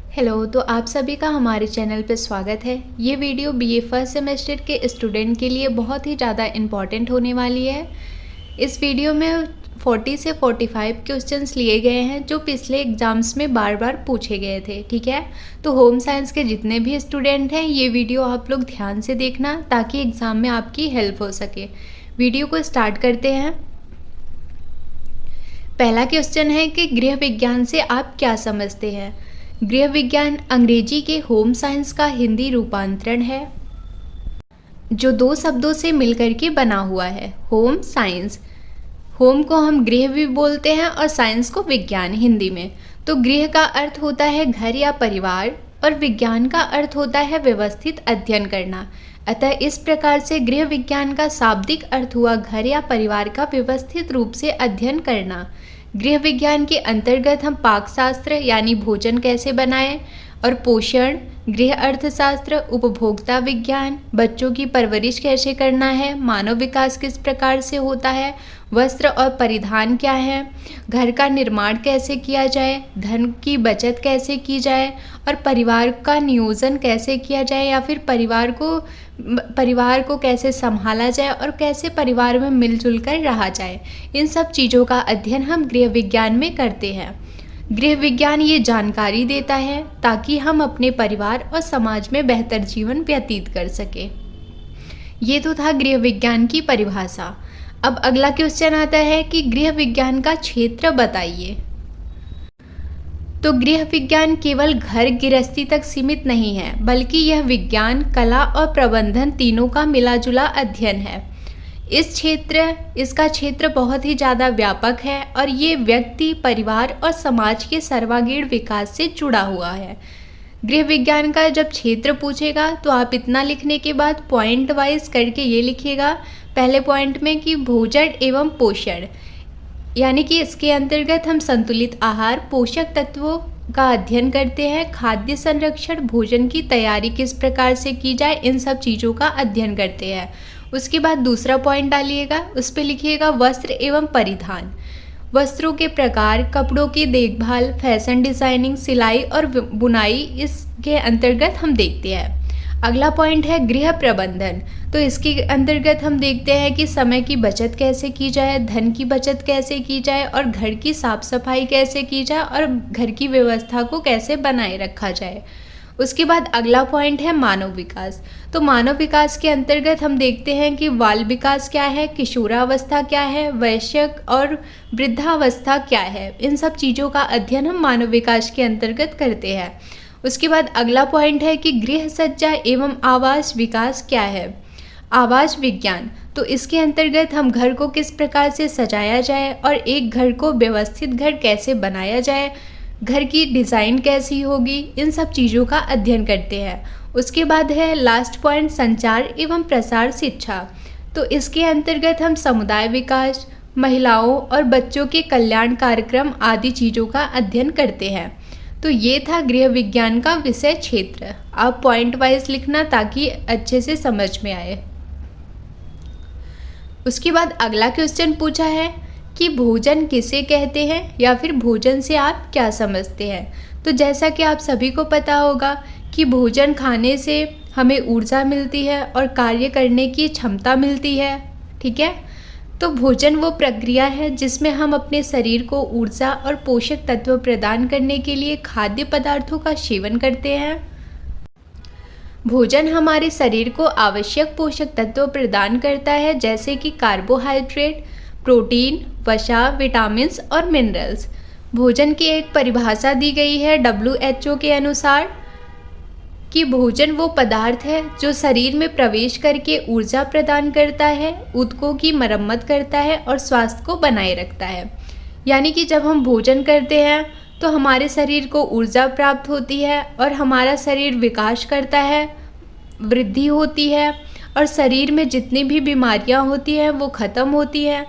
Hello, तो आप सभी का हमारे चैनल पर स्वागत है। ये वीडियो बीए फर्स्ट सेमेस्टर के स्टूडेंट के लिए बहुत ही ज़्यादा इम्पॉर्टेंट होने वाली है। इस वीडियो में 40 से 45 क्वेश्चंस लिए गए हैं जो पिछले एग्ज़ाम्स में बार बार पूछे गए थे। ठीक है, तो होम साइंस के जितने भी स्टूडेंट हैं ये वीडियो आप लोग ध्यान से देखना ताकि एग्ज़ाम में आपकी हेल्प हो सके। वीडियो को स्टार्ट करते हैं। पहला क्वेश्चन है कि गृह विज्ञान से आप क्या समझते हैं। गृह विज्ञान अंग्रेजी के होम साइंस का हिंदी रूपांतरण है जो दो शब्दों से मिलकर के बना हुआ है। होम साइंस, होम को हम गृह भी बोलते हैं और साइंस को विज्ञान हिंदी में। तो गृह का अर्थ होता है घर या परिवार और विज्ञान का अर्थ होता है व्यवस्थित अध्ययन करना। अतः इस प्रकार से गृह विज्ञान का शाब्दिक अर्थ हुआ घर या परिवार का व्यवस्थित रूप से अध्ययन करना। गृह विज्ञान के अंतर्गत हम पाकशास्त्र यानी भोजन कैसे बनाएं और पोषण, गृह अर्थशास्त्र, उपभोक्ता विज्ञान, बच्चों की परवरिश कैसे करना है, मानव विकास किस प्रकार से होता है, वस्त्र और परिधान क्या है, घर का निर्माण कैसे किया जाए, धन की बचत कैसे की जाए और परिवार का नियोजन कैसे किया जाए या फिर परिवार को कैसे संभाला जाए और कैसे परिवार में मिलजुल कर रहा जाए, इन सब चीज़ों का अध्ययन हम गृह विज्ञान में करते हैं। गृह विज्ञान ये जानकारी देता है ताकि हम अपने परिवार और समाज में बेहतर जीवन व्यतीत कर सके। ये तो था गृह विज्ञान की परिभाषा। अब अगला क्वेश्चन आता है कि गृह विज्ञान का क्षेत्र बताइए। तो गृह विज्ञान केवल घर गृहस्थी तक सीमित नहीं है, बल्कि यह विज्ञान, कला और प्रबंधन तीनों का मिलाजुला अध्ययन है। इसका क्षेत्र बहुत ही ज़्यादा व्यापक है और ये व्यक्ति, परिवार और समाज के सर्वांगीण विकास से जुड़ा हुआ है। गृह विज्ञान का जब क्षेत्र पूछेगा तो आप इतना लिखने के बाद पॉइंट वाइज करके ये लिखिएगा। पहले पॉइंट में कि भोजन एवं पोषण, यानी कि इसके अंतर्गत हम संतुलित आहार, पोषक तत्वों का अध्ययन करते हैं। खाद्य संरक्षण, भोजन की तैयारी किस प्रकार से की जाए, इन सब चीज़ों का अध्ययन करते हैं। उसके बाद दूसरा पॉइंट डालिएगा, उस पर लिखिएगा वस्त्र एवं परिधान, वस्त्रों के प्रकार, कपड़ों की देखभाल, फैशन डिज़ाइनिंग, सिलाई और बुनाई, इसके अंतर्गत हम देखते हैं। अगला पॉइंट है गृह प्रबंधन। तो इसके अंतर्गत हम देखते हैं कि समय की बचत कैसे की जाए, धन की बचत कैसे की जाए और घर की साफ सफाई कैसे की जाए और घर की व्यवस्था को कैसे बनाए रखा जाए। उसके बाद अगला पॉइंट है मानव विकास। तो मानव विकास के अंतर्गत हम देखते हैं कि बाल विकास क्या है, किशोरावस्था क्या है, वयस्क और वृद्धावस्था क्या है, इन सब चीज़ों का अध्ययन हम मानव विकास के अंतर्गत करते हैं। उसके बाद अगला पॉइंट है कि गृह सज्जा एवं आवास विकास क्या है, आवास विज्ञान। तो इसके अंतर्गत हम घर को किस प्रकार से सजाया जाए और एक घर को व्यवस्थित घर कैसे बनाया जाए, घर की डिज़ाइन कैसी होगी, इन सब चीज़ों का अध्ययन करते हैं। उसके बाद है लास्ट पॉइंट संचार एवं प्रसार शिक्षा। तो इसके अंतर्गत हम समुदाय विकास, महिलाओं और बच्चों के कल्याण कार्यक्रम आदि चीज़ों का अध्ययन करते हैं। तो ये था गृह विज्ञान का विषय क्षेत्र। आप पॉइंट वाइज लिखना ताकि अच्छे से समझ में आए। उसके बाद अगला क्वेश्चन पूछा है कि भोजन किसे कहते हैं या फिर भोजन से आप क्या समझते हैं। तो जैसा कि आप सभी को पता होगा कि भोजन खाने से हमें ऊर्जा मिलती है और कार्य करने की क्षमता मिलती है। ठीक है, तो भोजन वो प्रक्रिया है जिसमें हम अपने शरीर को ऊर्जा और पोषक तत्व प्रदान करने के लिए खाद्य पदार्थों का सेवन करते हैं। भोजन हमारे शरीर को आवश्यक पोषक तत्व प्रदान करता है जैसे कि कार्बोहाइड्रेट, प्रोटीन, वसा, विटामिन्स और मिनरल्स। भोजन की एक परिभाषा दी गई है WHO के अनुसार कि भोजन वो पदार्थ है जो शरीर में प्रवेश करके ऊर्जा प्रदान करता है, ऊतकों की मरम्मत करता है और स्वास्थ्य को बनाए रखता है। यानी कि जब हम भोजन करते हैं तो हमारे शरीर को ऊर्जा प्राप्त होती है और हमारा शरीर विकास करता है, वृद्धि होती है और शरीर में जितनी भी बीमारियां होती हैं वो ख़त्म होती हैं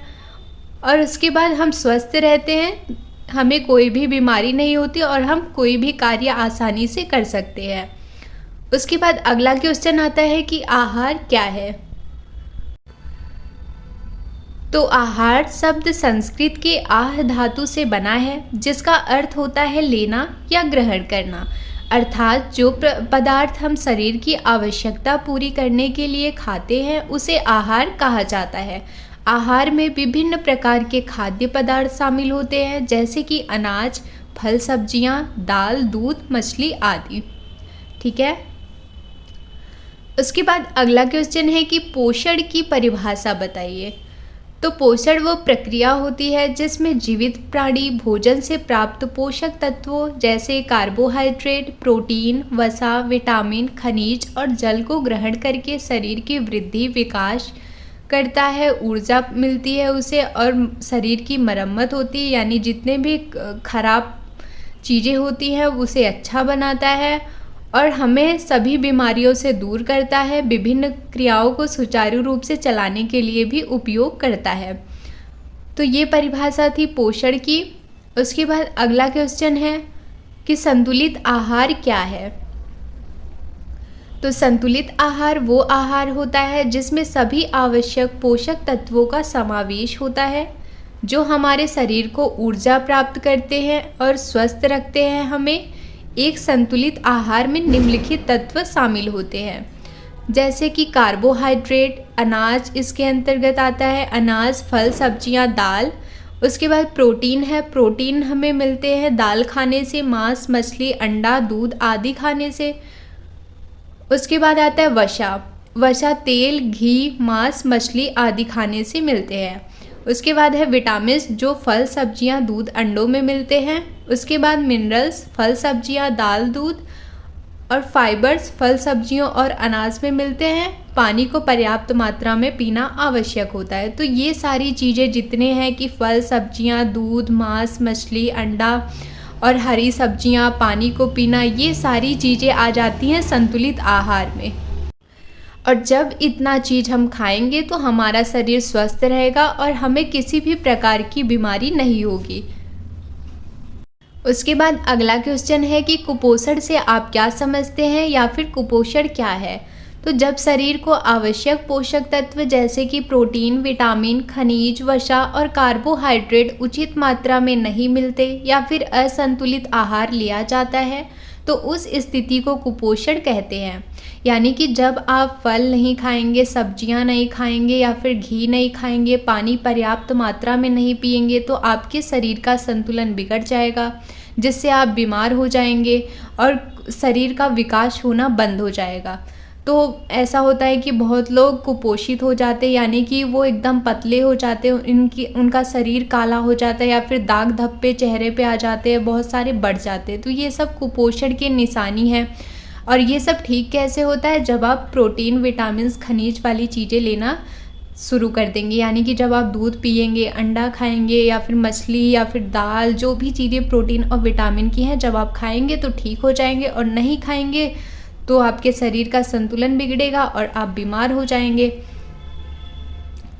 और उसके बाद हम स्वस्थ रहते हैं, हमें कोई भी बीमारी नहीं होती और हम कोई भी कार्य आसानी से कर सकते हैं। उसके बाद अगला क्वेश्चन आता है कि आहार क्या है। तो आहार शब्द संस्कृत के आह धातु से बना है जिसका अर्थ होता है लेना या ग्रहण करना। अर्थात जो पदार्थ हम शरीर की आवश्यकता पूरी करने के लिए खाते हैं उसे आहार कहा जाता है। आहार में विभिन्न प्रकार के खाद्य पदार्थ शामिल होते हैं, जैसे कि अनाज, फल, सब्जियां, दाल, दूध, मछली आदि। ठीक है। उसके बाद अगला क्वेश्चन है कि पोषण की परिभाषा बताइए। तो पोषण वो प्रक्रिया होती है जिसमें जीवित प्राणी भोजन से प्राप्त पोषक तत्वों जैसे कार्बोहाइड्रेट, प्रोटीन, वसा, विटामिन, खनिज और जल को ग्रहण करके शरीर की वृद्धि, विकास करता है, ऊर्जा मिलती है उसे और शरीर की मरम्मत होती है, यानी जितने भी खराब चीज़ें होती हैं उसे अच्छा बनाता है और हमें सभी बीमारियों से दूर करता है, विभिन्न क्रियाओं को सुचारू रूप से चलाने के लिए भी उपयोग करता है। तो ये परिभाषा थी पोषण की। उसके बाद अगला क्वेश्चन है कि संतुलित आहार क्या है। तो संतुलित आहार वो आहार होता है जिसमें सभी आवश्यक पोषक तत्वों का समावेश होता है, जो हमारे शरीर को ऊर्जा प्राप्त करते हैं और स्वस्थ रखते हैं हमें। एक संतुलित आहार में निम्नलिखित तत्व शामिल होते हैं, जैसे कि कार्बोहाइड्रेट, अनाज इसके अंतर्गत आता है, अनाज, फल, सब्जियां, दाल। उसके बाद प्रोटीन है, प्रोटीन हमें मिलते हैं दाल खाने से, मांस, मछली, अंडा, दूध आदि खाने से। उसके बाद आता है वसा, वसा तेल, घी, मांस, मछली आदि खाने से मिलते हैं। उसके बाद है विटामिन्स, जो फल, सब्जियां, दूध, अंडों में मिलते हैं। उसके बाद मिनरल्स, फल, सब्जियां, दाल, दूध और फाइबर्स फल, सब्जियों और अनाज में मिलते हैं। पानी को पर्याप्त मात्रा में पीना आवश्यक होता है। तो ये सारी चीज़ें जितने हैं कि फल, सब्जियां, दूध, मांस, मछली, अंडा और हरी सब्जियां, पानी को पीना, ये सारी चीज़ें आ जाती हैं संतुलित आहार में। और जब इतना चीज़ हम खाएंगे तो हमारा शरीर स्वस्थ रहेगा और हमें किसी भी प्रकार की बीमारी नहीं होगी। उसके बाद अगला क्वेश्चन है कि कुपोषण से आप क्या समझते हैं या फिर कुपोषण क्या है। तो जब शरीर को आवश्यक पोषक तत्व जैसे कि प्रोटीन, विटामिन, खनिज, वसा और कार्बोहाइड्रेट उचित मात्रा में नहीं मिलते या फिर असंतुलित आहार लिया जाता है, तो उस स्थिति को कुपोषण कहते हैं। यानी कि जब आप फल नहीं खाएंगे, सब्जियां नहीं खाएंगे या फिर घी नहीं खाएंगे, पानी पर्याप्त मात्रा में नहीं पिएंगे, तो आपके शरीर का संतुलन बिगड़ जाएगा, जिससे आप बीमार हो जाएंगे और शरीर का विकास होना बंद हो जाएगा। तो ऐसा होता है कि बहुत लोग कुपोषित हो जाते हैं, यानी कि वो एकदम पतले हो जाते हैं, उनका शरीर काला हो जाता है या फिर दाग धब्बे चेहरे पे आ जाते हैं, बहुत सारे बढ़ जाते हैं। तो ये सब कुपोषण की निशानी है। और ये सब ठीक कैसे होता है? जब आप प्रोटीन, विटामिन, खनिज वाली चीज़ें लेना शुरू कर देंगे, यानी कि जब आप दूध पिएंगे, अंडा खाएंगे या फिर मछली या फिर दाल, जो भी चीज़ें प्रोटीन और विटामिन की हैं, जब आप खाएंगे तो ठीक हो जाएंगे, और नहीं खाएंगे तो आपके शरीर का संतुलन बिगड़ेगा और आप बीमार हो जाएंगे।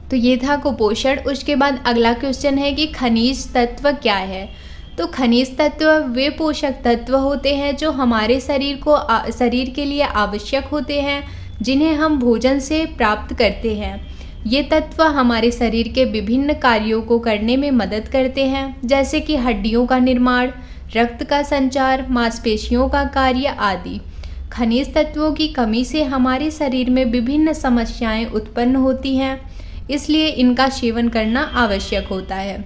तो ये था कुपोषण। उसके बाद अगला क्वेश्चन है कि खनिज तत्व क्या है। तो खनिज तत्व वे पोषक तत्व होते हैं जो हमारे शरीर के लिए आवश्यक होते हैं, जिन्हें हम भोजन से प्राप्त करते हैं। ये तत्व हमारे शरीर के विभिन्न कार्यों को करने में मदद करते हैं, जैसे कि हड्डियों का निर्माण, रक्त का संचार, मांसपेशियों का कार्य आदि। खनिज तत्वों की कमी से हमारे शरीर में विभिन्न समस्याएं उत्पन्न होती हैं, इसलिए इनका सेवन करना आवश्यक होता है।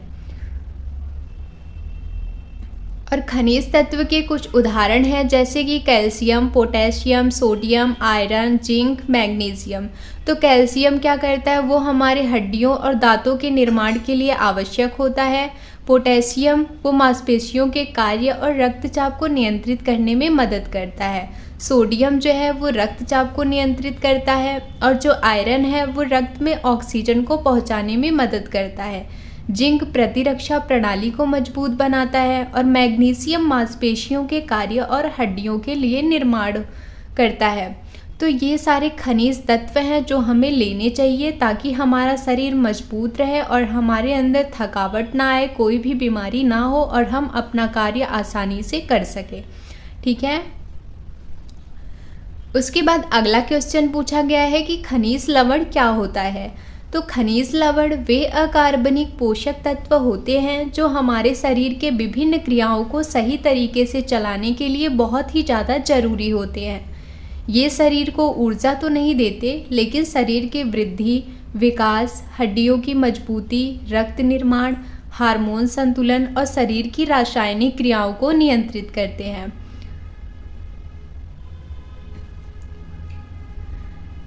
और खनिज तत्व के कुछ उदाहरण हैं, जैसे कि calcium, potassium, sodium, iron, zinc, magnesium. तो कैल्शियम क्या करता है? वो हमारे हड्डियों और दांतों के निर्माण के लिए आवश्यक होता है। पोटेशियम वो मांसपेशियों के कार्य और रक्तचाप को नियंत्रित करने में मदद करता है। सोडियम जो है वो रक्तचाप को नियंत्रित करता है, और जो आयरन है वो रक्त में ऑक्सीजन को पहुंचाने में मदद करता है। जिंक प्रतिरक्षा प्रणाली को मजबूत बनाता है, और मैग्नीशियम मांसपेशियों के कार्य और हड्डियों के लिए निर्माण करता है। तो ये सारे खनिज तत्व हैं जो हमें लेने चाहिए, ताकि हमारा शरीर मजबूत रहे और हमारे अंदर थकावट ना आए, कोई भी बीमारी ना हो और हम अपना कार्य आसानी से कर सकें। ठीक है। उसके बाद अगला क्वेश्चन पूछा गया है कि खनिज लवण क्या होता है। तो खनिज लवण वे अकार्बनिक पोषक तत्व होते हैं जो हमारे शरीर के विभिन्न क्रियाओं को सही तरीके से चलाने के लिए बहुत ही ज़्यादा जरूरी होते हैं। ये शरीर को ऊर्जा तो नहीं देते, लेकिन शरीर की वृद्धि, विकास, हड्डियों की मजबूती, रक्त निर्माण, हार्मोन संतुलन और शरीर की रासायनिक क्रियाओं को नियंत्रित करते हैं।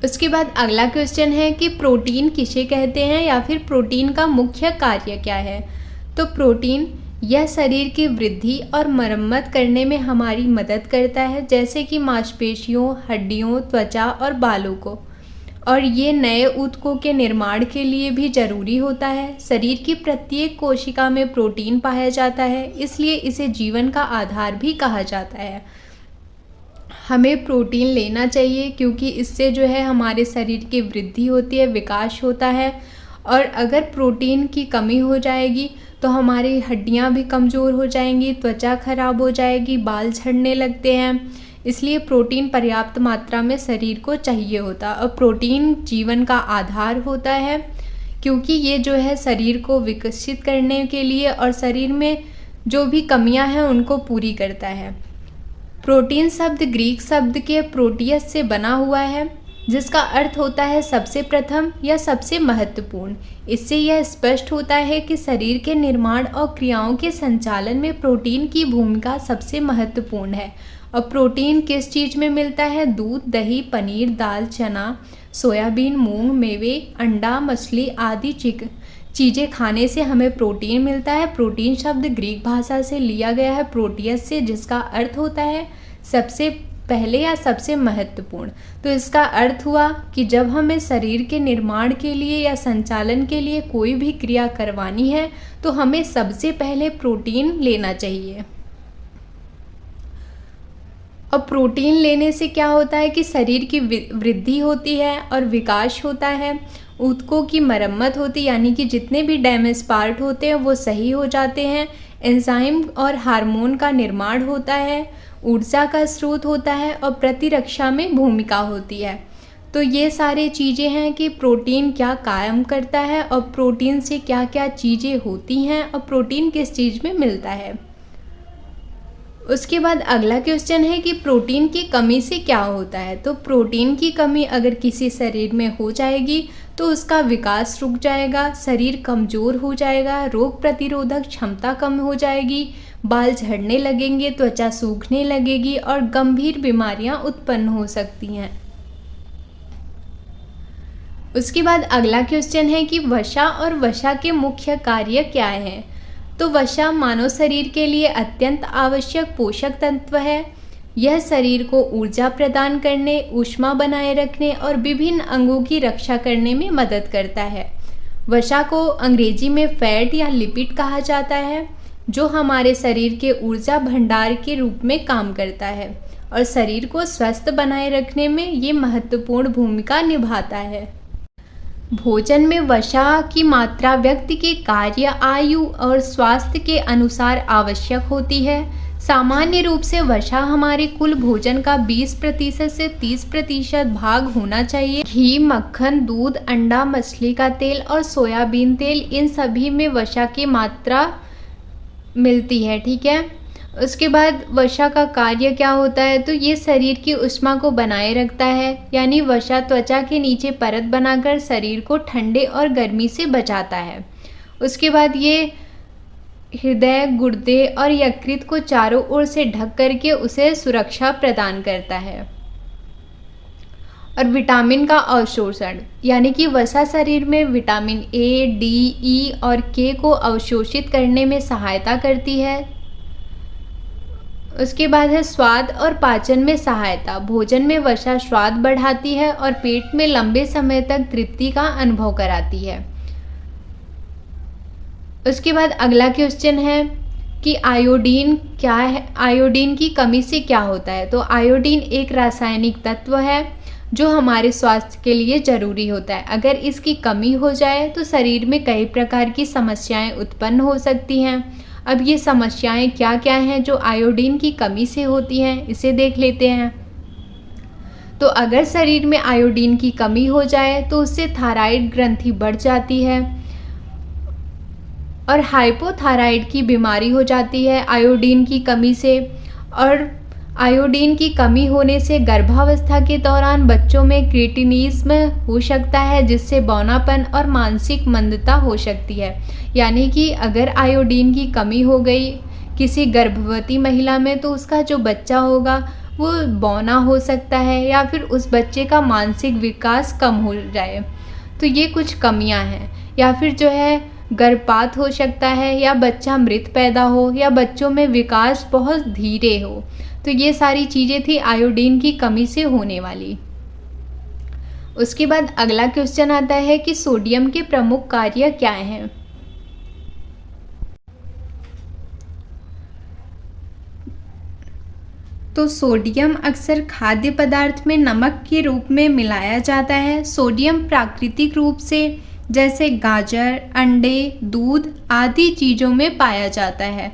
उसके बाद अगला क्वेश्चन है कि प्रोटीन किसे कहते हैं या फिर प्रोटीन का मुख्य कार्य क्या है। तो प्रोटीन यह शरीर की वृद्धि और मरम्मत करने में हमारी मदद करता है, जैसे कि मांसपेशियों, हड्डियों, त्वचा और बालों को, और ये नए ऊतकों के निर्माण के लिए भी जरूरी होता है। शरीर की प्रत्येक कोशिका में प्रोटीन पाया जाता है, इसलिए इसे जीवन का आधार भी कहा जाता है। हमें प्रोटीन लेना चाहिए क्योंकि इससे जो है हमारे शरीर की वृद्धि होती है, विकास होता है। और अगर प्रोटीन की कमी हो जाएगी तो हमारी हड्डियां भी कमज़ोर हो जाएंगी, त्वचा खराब हो जाएगी, बाल झड़ने लगते हैं। इसलिए प्रोटीन पर्याप्त मात्रा में शरीर को चाहिए होता है। और प्रोटीन जीवन का आधार होता है क्योंकि ये जो है शरीर को विकसित करने के लिए और शरीर में जो भी कमियां हैं उनको पूरी करता है। प्रोटीन शब्द ग्रीक शब्द के प्रोटियस से बना हुआ है, जिसका अर्थ होता है सबसे प्रथम या सबसे महत्वपूर्ण। इससे यह स्पष्ट होता है कि शरीर के निर्माण और क्रियाओं के संचालन में प्रोटीन की भूमिका सबसे महत्वपूर्ण है। और प्रोटीन किस चीज़ में मिलता है? दूध, दही, पनीर, दाल, चना, सोयाबीन, मूंग, मेवे, अंडा, मछली आदि चीज़ें खाने से हमें प्रोटीन मिलता है। प्रोटीन शब्द ग्रीक भाषा से लिया गया है प्रोटियस से, जिसका अर्थ होता है सबसे पहले या सबसे महत्वपूर्ण। तो इसका अर्थ हुआ कि जब हमें शरीर के निर्माण के लिए या संचालन के लिए कोई भी क्रिया करवानी है तो हमें सबसे पहले प्रोटीन लेना चाहिए। और प्रोटीन लेने से क्या होता है कि शरीर की वृद्धि होती है और विकास होता है, ऊतकों की मरम्मत होती है, यानी कि जितने भी डैमेज पार्ट होते हैं वो सही हो जाते हैं, एंजाइम और हार्मोन का निर्माण होता है, ऊर्जा का स्रोत होता है और प्रतिरक्षा में भूमिका होती है। तो ये सारी चीज़ें हैं कि प्रोटीन क्या कायम करता है और प्रोटीन से क्या क्या चीज़ें होती हैं और प्रोटीन किस चीज़ में मिलता है। उसके बाद अगला क्वेश्चन है कि प्रोटीन की कमी से क्या होता है। तो प्रोटीन की कमी अगर किसी शरीर में हो जाएगी तो उसका विकास रुक जाएगा, शरीर कमज़ोर हो जाएगा, रोग प्रतिरोधक क्षमता कम हो जाएगी, बाल झड़ने लगेंगे, त्वचा सूखने लगेगी और गंभीर बीमारियां उत्पन्न हो सकती हैं। उसके बाद अगला क्वेश्चन है कि वसा और वसा के मुख्य कार्य क्या हैं। तो वसा मानव शरीर के लिए अत्यंत आवश्यक पोषक तत्व है। यह शरीर को ऊर्जा प्रदान करने, ऊष्मा बनाए रखने और विभिन्न अंगों की रक्षा करने में मदद करता है। वसा को अंग्रेजी में फैट या लिपिड कहा जाता है, जो हमारे शरीर के ऊर्जा भंडार के रूप में काम करता है और शरीर को स्वस्थ बनाए रखने में ये महत्वपूर्ण भूमिका निभाता है। भोजन में वसा की मात्रा व्यक्ति के कार्य, आयु और स्वास्थ्य के अनुसार आवश्यक होती है। सामान्य रूप से वसा हमारे कुल भोजन का 20% से 30% भाग होना चाहिए। घी, मक्खन, दूध, अंडा, मछली का तेल और सोयाबीन तेल, इन सभी में वसा की मात्रा मिलती है। ठीक है। उसके बाद वसा का कार्य क्या होता है? तो ये शरीर की ऊष्मा को बनाए रखता है, यानी वसा त्वचा के नीचे परत बनाकर शरीर को ठंडे और गर्मी से बचाता है। उसके बाद ये हृदय, गुर्दे और यकृत को चारों ओर से ढक करके उसे सुरक्षा प्रदान करता है। और विटामिन का अवशोषण, यानी कि वसा शरीर में विटामिन ए, डी, ई और के को अवशोषित करने में सहायता करती है। उसके बाद है स्वाद और पाचन में सहायता। भोजन में वसा स्वाद बढ़ाती है और पेट में लंबे समय तक तृप्ति का अनुभव कराती है। उसके बाद अगला क्वेश्चन है कि आयोडीन क्या है, आयोडीन की कमी से क्या होता है। तो आयोडीन एक रासायनिक तत्व है जो हमारे स्वास्थ्य के लिए ज़रूरी होता है। अगर इसकी कमी हो जाए तो शरीर में कई प्रकार की समस्याएं उत्पन्न हो सकती हैं। अब ये समस्याएं क्या क्या हैं जो आयोडीन की कमी से होती हैं, इसे देख लेते हैं। तो अगर शरीर में आयोडीन की कमी हो जाए तो उससे थायराइड ग्रंथि बढ़ जाती है और हाइपोथायराइड की बीमारी हो जाती है आयोडीन की कमी से। और आयोडीन की कमी होने से गर्भावस्था के दौरान बच्चों में क्रिएटिनिज्म हो सकता है, जिससे बौनापन और मानसिक मंदता हो सकती है। यानी कि अगर आयोडीन की कमी हो गई किसी गर्भवती महिला में तो उसका जो बच्चा होगा वो बौना हो सकता है या फिर उस बच्चे का मानसिक विकास कम हो जाए। तो ये कुछ कमियां हैं। या फिर जो है गर्भपात हो सकता है या बच्चा मृत पैदा हो या बच्चों में विकास बहुत धीरे हो। तो ये सारी चीज़ें थी आयोडीन की कमी से होने वाली। उसके बाद अगला क्वेश्चन आता है कि सोडियम के प्रमुख कार्य क्या हैं। तो सोडियम अक्सर खाद्य पदार्थ में नमक के रूप में मिलाया जाता है। सोडियम प्राकृतिक रूप से जैसे गाजर, अंडे, दूध आदि चीज़ों में पाया जाता है।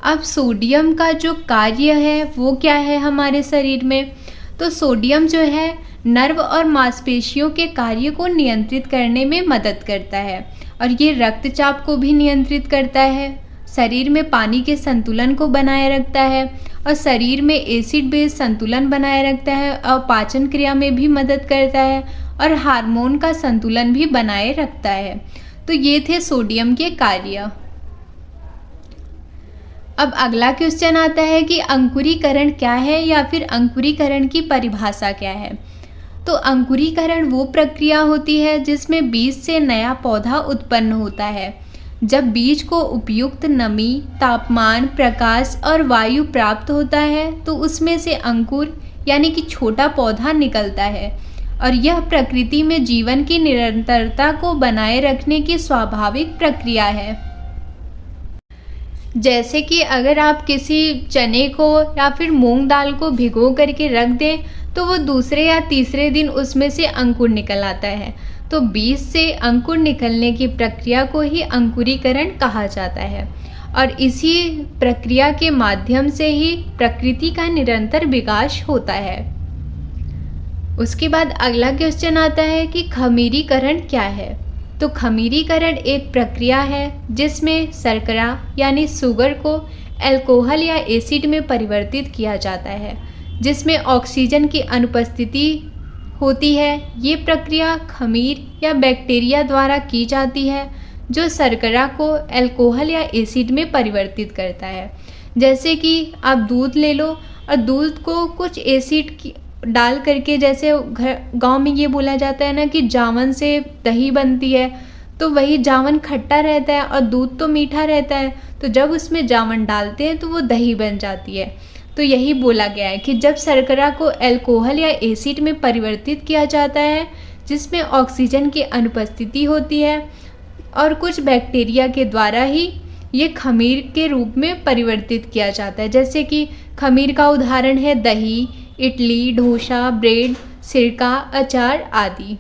अब सोडियम का जो कार्य है वो क्या है हमारे शरीर में? तो सोडियम जो है नर्व और मांसपेशियों के कार्य को नियंत्रित करने में मदद करता है और ये रक्तचाप को भी नियंत्रित करता है, शरीर में पानी के संतुलन को बनाए रखता है और शरीर में एसिड बेस संतुलन बनाए रखता है और पाचन क्रिया में भी मदद करता है और हार्मोन का संतुलन भी बनाए रखता है। तो ये थे सोडियम के कार्य। अब अगला क्वेश्चन आता है कि अंकुरीकरण क्या है या फिर अंकुरीकरण की परिभाषा क्या है। तो अंकुरीकरण वो प्रक्रिया होती है जिसमें बीज से नया पौधा उत्पन्न होता है। जब बीज को उपयुक्त नमी, तापमान, प्रकाश और वायु प्राप्त होता है तो उसमें से अंकुर यानी कि छोटा पौधा निकलता है और यह प्रकृति में जीवन की निरंतरता को बनाए रखने की स्वाभाविक प्रक्रिया है। जैसे कि अगर आप किसी चने को या फिर मूंग दाल को भिगो करके रख दें तो वो दूसरे या तीसरे दिन उसमें से अंकुर निकल आता है। तो बीज से अंकुर निकलने की प्रक्रिया को ही अंकुरीकरण कहा जाता है और इसी प्रक्रिया के माध्यम से ही प्रकृति का निरंतर विकास होता है। उसके बाद अगला क्वेश्चन आता है कि खमीरीकरण क्या है। तो खमीरीकरण एक प्रक्रिया है जिसमें शर्करा यानी शुगर को अल्कोहल या एसिड में परिवर्तित किया जाता है जिसमें ऑक्सीजन की अनुपस्थिति होती है। ये प्रक्रिया खमीर या बैक्टीरिया द्वारा की जाती है जो शर्करा को अल्कोहल या एसिड में परिवर्तित करता है। जैसे कि आप दूध ले लो और दूध को कुछ एसिड डाल करके, जैसे गांव में ये बोला जाता है ना कि जावन से दही बनती है, तो वही जावन खट्टा रहता है और दूध तो मीठा रहता है, तो जब उसमें जावन डालते हैं तो वो दही बन जाती है। तो यही बोला गया है कि जब शर्करा को अल्कोहल या एसिड में परिवर्तित किया जाता है जिसमें ऑक्सीजन की अनुपस्थिति होती है और कुछ बैक्टीरिया के द्वारा ही ये खमीर के रूप में परिवर्तित किया जाता है। जैसे कि खमीर का उदाहरण है दही, इडली, डोसा, ब्रेड, सिरका, अचार आदि।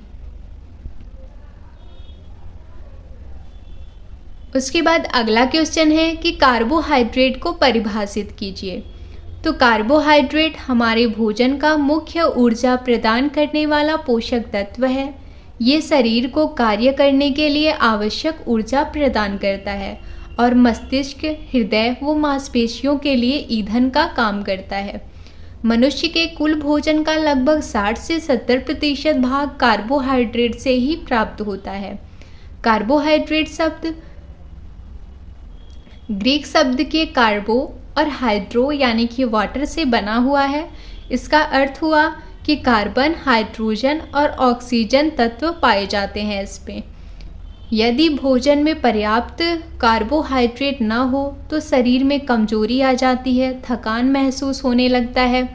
उसके बाद अगला क्वेश्चन है कि कार्बोहाइड्रेट को परिभाषित कीजिए। तो कार्बोहाइड्रेट हमारे भोजन का मुख्य ऊर्जा प्रदान करने वाला पोषक तत्व है। ये शरीर को कार्य करने के लिए आवश्यक ऊर्जा प्रदान करता है और मस्तिष्क, हृदय व मांसपेशियों के लिए ईंधन का काम करता है। मनुष्य के कुल भोजन का लगभग 60 से 70% भाग कार्बोहाइड्रेट से ही प्राप्त होता है। कार्बोहाइड्रेट शब्द ग्रीक शब्द के कार्बो और हाइड्रो यानी कि वाटर से बना हुआ है। इसका अर्थ हुआ कि कार्बन, हाइड्रोजन और ऑक्सीजन तत्व पाए जाते हैं इसमें। यदि भोजन में पर्याप्त कार्बोहाइड्रेट न हो तो शरीर में कमजोरी आ जाती है, थकान महसूस होने लगता है,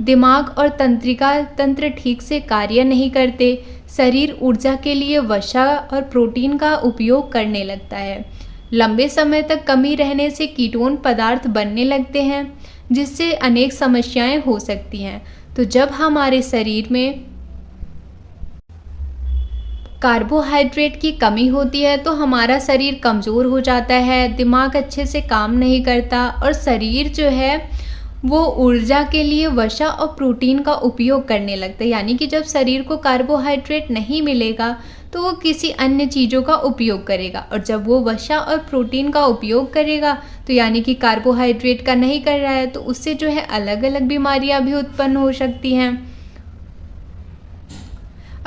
दिमाग और तंत्रिका तंत्र ठीक से कार्य नहीं करते, शरीर ऊर्जा के लिए वसा और प्रोटीन का उपयोग करने लगता है। लंबे समय तक कमी रहने से कीटोन पदार्थ बनने लगते हैं जिससे अनेक समस्याएं हो सकती हैं। तो जब हमारे शरीर में कार्बोहाइड्रेट की कमी होती है तो हमारा शरीर कमज़ोर हो जाता है, दिमाग अच्छे से काम नहीं करता और शरीर जो है वो ऊर्जा के लिए वसा और प्रोटीन का उपयोग करने लगता है। यानी कि जब शरीर को कार्बोहाइड्रेट नहीं मिलेगा तो वो किसी अन्य चीज़ों का उपयोग करेगा, और जब वो वसा और प्रोटीन का उपयोग करेगा तो यानी कि कार्बोहाइड्रेट का नहीं कर रहा है, तो उससे जो है अलग अलग बीमारियां भी उत्पन्न हो सकती हैं।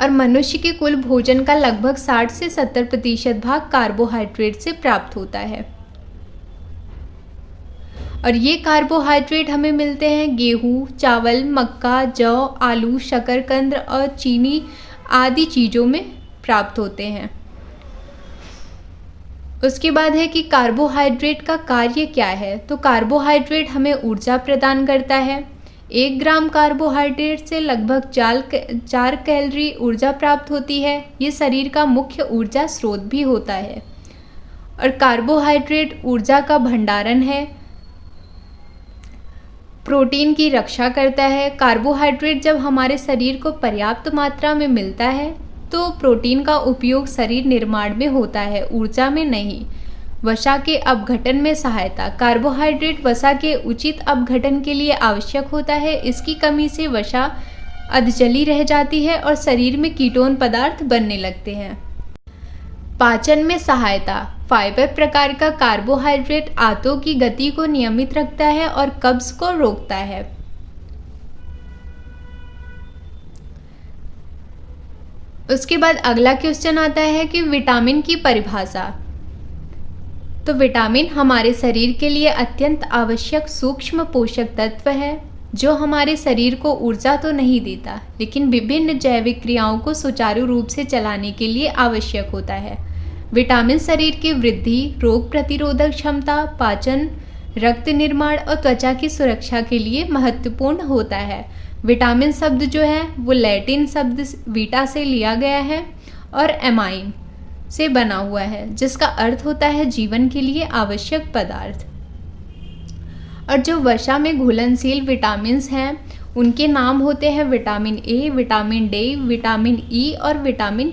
और मनुष्य के कुल भोजन का लगभग 60 से 70% भाग कार्बोहाइड्रेट से प्राप्त होता है। और ये कार्बोहाइड्रेट हमें मिलते हैं गेहूँ, चावल, मक्का, जौ, आलू, शकरकंद और चीनी आदि चीज़ों में प्राप्त होते हैं। उसके बाद है कि कार्बोहाइड्रेट का कार्य क्या है। तो कार्बोहाइड्रेट हमें ऊर्जा प्रदान करता है। 1 ग्राम कार्बोहाइड्रेट से लगभग 4 कैलोरी ऊर्जा प्राप्त होती है। ये शरीर का मुख्य ऊर्जा स्रोत भी होता है। और कार्बोहाइड्रेट ऊर्जा का भंडारण है, प्रोटीन की रक्षा करता है। कार्बोहाइड्रेट जब हमारे शरीर को पर्याप्त मात्रा में मिलता है तो प्रोटीन का उपयोग शरीर निर्माण में होता है, ऊर्जा में नहीं। वसा के अपघटन में सहायता। कार्बोहाइड्रेट वसा के उचित अपघटन के लिए आवश्यक होता है। इसकी कमी से वसा अधजली रह जाती है और शरीर में कीटोन पदार्थ बनने लगते हैं। पाचन में सहायता। फाइबर प्रकार का कार्बोहाइड्रेट आंतों की गति को नियमित रखता है और कब्ज को रोकता है। उसके बाद अगला क्वेश्चन आता है कि विटामिन की परिभाषा। तो विटामिन हमारे शरीर के लिए अत्यंत आवश्यक सूक्ष्म पोषक तत्व है जो हमारे शरीर को ऊर्जा तो नहीं देता, लेकिन विभिन्न जैविक क्रियाओं को सुचारू रूप से चलाने के लिए आवश्यक होता है। विटामिन शरीर की वृद्धि, रोग प्रतिरोधक क्षमता, पाचन, रक्त निर्माण और त्वचा की सुरक्षा के लिए महत्वपूर्ण होता है। विटामिन शब्द जो है वो लैटिन शब्द वीटा से लिया गया है और एमाइन से बना हुआ है, जिसका अर्थ होता है जीवन के लिए आवश्यक पदार्थ। और जो वसा में घुलनशील विटामिन्स हैं उनके नाम होते हैं vitamin A, vitamin D, vitamin E और विटामिन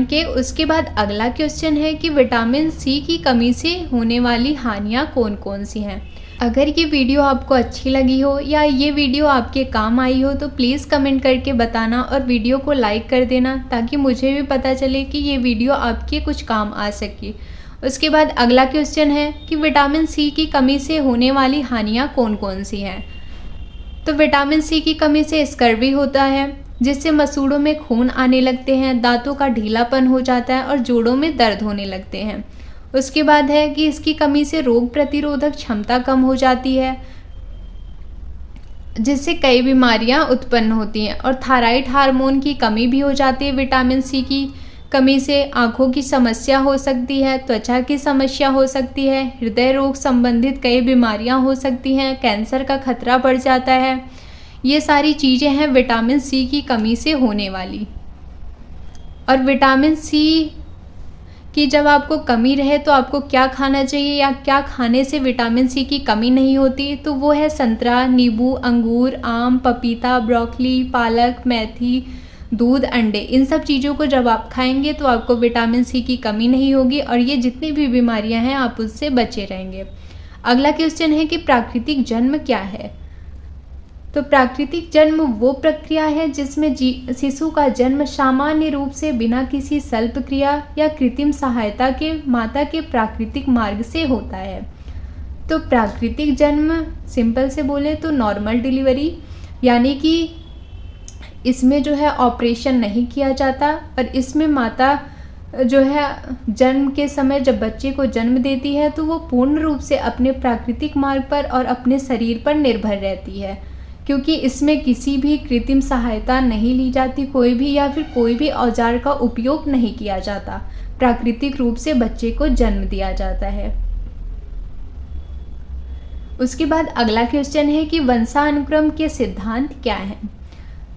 के। उसके बाद अगला क्वेश्चन है कि विटामिन सी की कमी से होने वाली हानियाँ कौन कौन सी हैं। अगर ये वीडियो आपको अच्छी लगी हो या ये वीडियो आपके काम आई हो तो प्लीज़ कमेंट करके बताना और वीडियो को लाइक कर देना, ताकि मुझे भी पता चले कि ये वीडियो आपके कुछ काम आ सके। उसके बाद अगला क्वेश्चन है कि विटामिन सी की कमी से होने वाली हानियाँ कौन कौन सी हैं। तो विटामिन सी की कमी से स्कर्वी होता है, जिससे मसूड़ों में खून आने लगते हैं, दांतों का ढीलापन हो जाता है और जोड़ों में दर्द होने लगते हैं। उसके बाद है कि इसकी कमी से रोग प्रतिरोधक क्षमता कम हो जाती है, जिससे कई बीमारियां उत्पन्न होती हैं। और थायराइड हार्मोन की कमी भी हो जाती है। विटामिन सी की कमी से आँखों की समस्या हो सकती है, त्वचा की समस्या हो सकती है, हृदय रोग संबंधित कई बीमारियां हो सकती हैं, कैंसर का खतरा बढ़ जाता है। ये सारी चीज़ें हैं विटामिन सी की कमी से होने वाली। और विटामिन सी कि जब आपको कमी रहे तो आपको क्या खाना चाहिए या क्या खाने से विटामिन सी की कमी नहीं होती, तो वो है संतरा, नींबू, अंगूर, आम, पपीता, ब्रोकली, पालक, मेथी, दूध, अंडे। इन सब चीज़ों को जब आप खाएंगे तो आपको विटामिन सी की कमी नहीं होगी और ये जितनी भी बीमारियां हैं आप उससे बचे रहेंगे। अगला क्वेश्चन है कि प्राकृतिक जन्म क्या है। तो प्राकृतिक जन्म वो प्रक्रिया है जिसमें शिशु का जन्म सामान्य रूप से बिना किसी शल्य क्रिया या कृत्रिम सहायता के माता के प्राकृतिक मार्ग से होता है। तो प्राकृतिक जन्म सिंपल से बोले तो नॉर्मल डिलीवरी, यानी कि इसमें जो है ऑपरेशन नहीं किया जाता और इसमें माता जो है जन्म के समय जब बच्चे को जन्म देती है तो वो पूर्ण रूप से अपने प्राकृतिक मार्ग पर और अपने शरीर पर निर्भर रहती है, क्योंकि इसमें किसी भी कृत्रिम सहायता नहीं ली जाती, कोई भी या फिर कोई भी औजार का उपयोग नहीं किया जाता। प्राकृतिक रूप से बच्चे को जन्म दिया जाता है। उसके बाद अगला क्वेश्चन है कि वंशानुक्रम के सिद्धांत क्या हैं।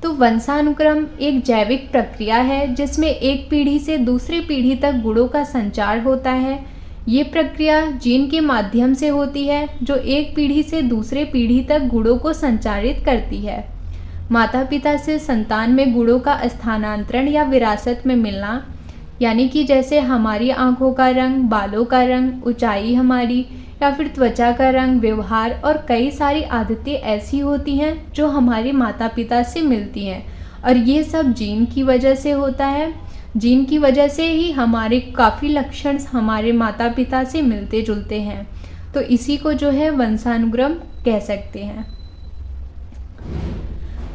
तो वंशानुक्रम एक जैविक प्रक्रिया है जिसमें एक पीढ़ी से दूसरी पीढ़ी तक गुणों का संचार होता है। ये प्रक्रिया जीन के माध्यम से होती है जो एक पीढ़ी से दूसरे पीढ़ी तक गुणों को संचारित करती है। माता पिता से संतान में गुणों का स्थानांतरण या विरासत में मिलना, यानी कि जैसे हमारी आँखों का रंग, बालों का रंग, ऊंचाई हमारी या फिर त्वचा का रंग, व्यवहार और कई सारी आदतें ऐसी होती हैं जो हमारे माता पिता से मिलती हैं, और ये सब जीन की वजह से होता है। जीन की वजह से ही हमारे काफ़ी लक्षण हमारे माता पिता से मिलते जुलते हैं, तो इसी को जो है वंशानुक्रम कह सकते हैं।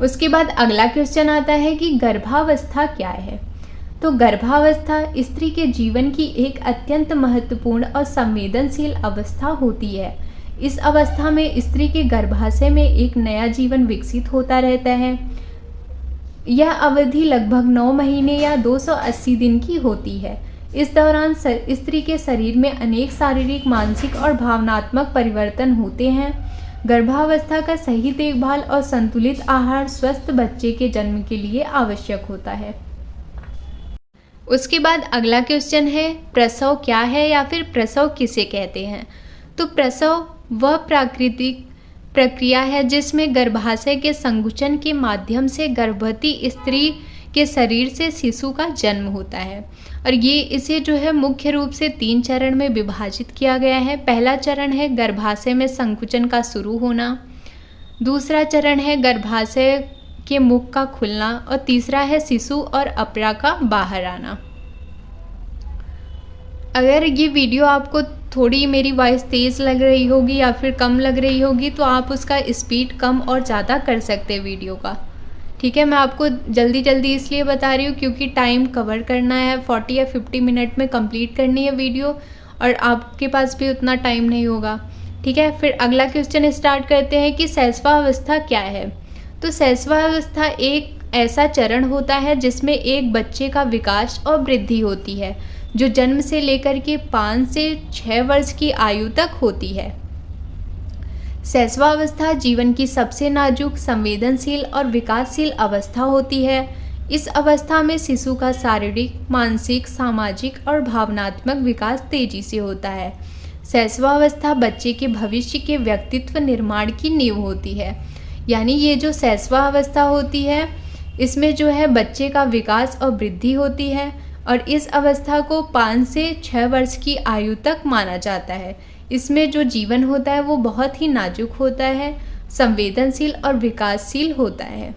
उसके बाद अगला क्वेश्चन आता है कि गर्भावस्था क्या है। तो गर्भावस्था स्त्री के जीवन की एक अत्यंत महत्वपूर्ण और संवेदनशील अवस्था होती है। इस अवस्था में स्त्री के गर्भाशय में एक नया जीवन विकसित होता रहता है। यह अवधि लगभग 9 महीने या 280 दिन की होती है। इस दौरान स्त्री के शरीर में अनेक शारीरिक, मानसिक और भावनात्मक परिवर्तन होते हैं। गर्भावस्था का सही देखभाल और संतुलित आहार स्वस्थ बच्चे के जन्म के लिए आवश्यक होता है। उसके बाद अगला क्वेश्चन है, प्रसव क्या है या फिर प्रसव किसे कहते हैं। तो प्रसव वह प्राकृतिक प्रक्रिया है जिसमें गर्भाशय के संकुचन के माध्यम से गर्भवती स्त्री के शरीर से शिशु का जन्म होता है, और इसे जो है मुख्य रूप से 3 चरण में विभाजित किया गया है। पहला चरण है गर्भाशय में संकुचन का शुरू होना, दूसरा चरण है गर्भाशय के मुख का खुलना, और तीसरा है शिशु और अपरा का बाहर आना। अगर ये वीडियो आपको थोड़ी मेरी वॉइस तेज़ लग रही होगी या फिर कम लग रही होगी तो आप उसका स्पीड कम और ज़्यादा कर सकते हैं वीडियो का, ठीक है। मैं आपको जल्दी इसलिए बता रही हूँ क्योंकि टाइम कवर करना है, 40 या 50 मिनट में कंप्लीट करनी है वीडियो, और आपके पास भी उतना टाइम नहीं होगा, ठीक है। फिर अगला क्वेश्चन स्टार्ट करते हैं कि शैशवावस्था क्या है। तो शैशवावस्था एक ऐसा चरण होता है जिसमें एक बच्चे का विकास और वृद्धि होती है, जो जन्म से लेकर के 5 से 6 वर्ष की आयु तक होती है। शैशवावस्था जीवन की सबसे नाजुक, संवेदनशील और विकासशील अवस्था होती है। इस अवस्था में शिशु का शारीरिक, मानसिक, सामाजिक और भावनात्मक विकास तेजी से होता है। शैशवावस्था बच्चे के भविष्य के व्यक्तित्व निर्माण की नींव होती है। यानी ये जो शैशवावस्था होती है इसमें जो है बच्चे का विकास और वृद्धि होती है, और इस अवस्था को 5 से 6 वर्ष की आयु तक माना जाता है। इसमें जो जीवन होता है वो बहुत ही नाजुक होता है, संवेदनशील और विकासशील होता है।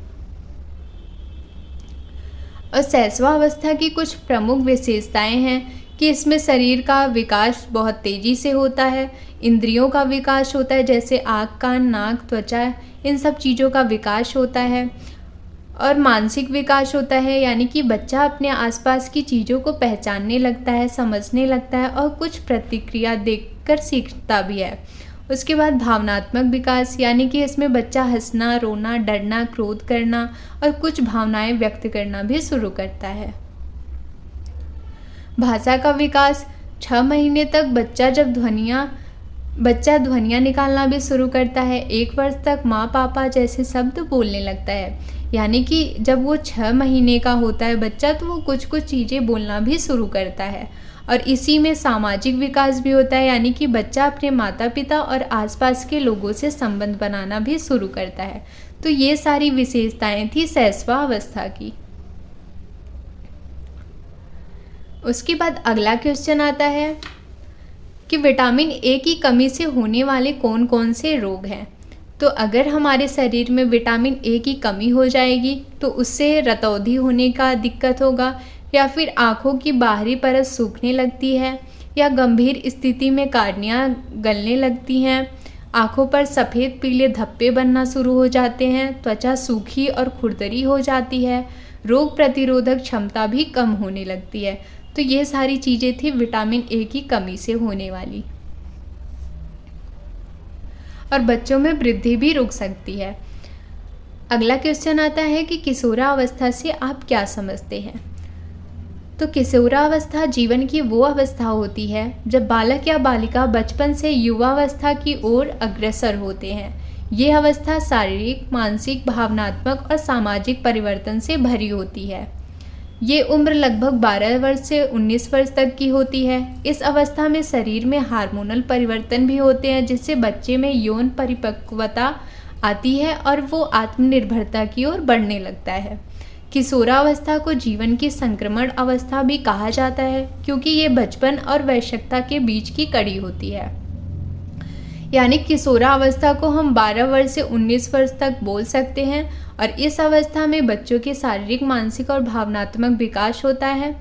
और शैशवावस्था की कुछ प्रमुख विशेषताएं हैं कि इसमें शरीर का विकास बहुत तेज़ी से होता है, इंद्रियों का विकास होता है जैसे आँख, कान, नाक, त्वचा, इन सब चीज़ों का विकास होता है, और मानसिक विकास होता है, यानी कि बच्चा अपने आसपास की चीज़ों को पहचानने लगता है, समझने लगता है और कुछ प्रतिक्रिया देखकर सीखता भी है। उसके बाद भावनात्मक विकास, यानी कि इसमें बच्चा हंसना, रोना, डरना, क्रोध करना और कुछ भावनाएं व्यक्त करना भी शुरू करता है। भाषा का विकास, 6 महीने तक बच्चा ध्वनियाँ निकालना भी शुरू करता है। 1 वर्ष तक माँ, पापा जैसे शब्द बोलने लगता है। यानी कि जब वो 6 महीने का होता है बच्चा तो वो कुछ चीज़ें बोलना भी शुरू करता है। और इसी में सामाजिक विकास भी होता है, यानी कि बच्चा अपने माता पिता और आसपास के लोगों से संबंध बनाना भी शुरू करता है। तो ये सारी विशेषताएं थी शैशवावस्था की। उसके बाद अगला क्वेश्चन आता है कि विटामिन ए की कमी से होने वाले कौन कौन से रोग हैं। तो अगर हमारे शरीर में विटामिन ए की कमी हो जाएगी तो उससे रतौंधी होने का दिक्कत होगा, या फिर आँखों की बाहरी परत सूखने लगती है, या गंभीर स्थिति में कार्निया गलने लगती हैं, आँखों पर सफ़ेद पीले धब्बे बनना शुरू हो जाते हैं, त्वचा सूखी और खुरदरी हो जाती है, रोग प्रतिरोधक क्षमता भी कम होने लगती है। तो ये सारी चीज़ें थी विटामिन ए की कमी से होने वाली, और बच्चों में वृद्धि भी रुक सकती है। अगला क्वेश्चन आता है कि किशोरावस्था से आप क्या समझते हैं। तो किशोरावस्था जीवन की वो अवस्था होती है जब बालक या बालिका बचपन से युवावस्था की ओर अग्रसर होते हैं। ये अवस्था शारीरिक, मानसिक, भावनात्मक और सामाजिक परिवर्तन से भरी होती है। ये उम्र लगभग 12 वर्ष से 19 वर्ष तक की होती है। इस अवस्था में शरीर में हार्मोनल परिवर्तन भी होते हैं जिससे बच्चे में यौन परिपक्वता आती है और वो आत्मनिर्भरता की ओर बढ़ने लगता है। किशोरावस्था को जीवन की संक्रमण अवस्था भी कहा जाता है क्योंकि ये बचपन और वयस्कता के बीच की कड़ी होती है। यानी किशोरावस्था को हम 12 वर्ष से 19 वर्ष तक बोल सकते हैं। और इस अवस्था में बच्चों के शारीरिक, मानसिक और भावनात्मक विकास होता है।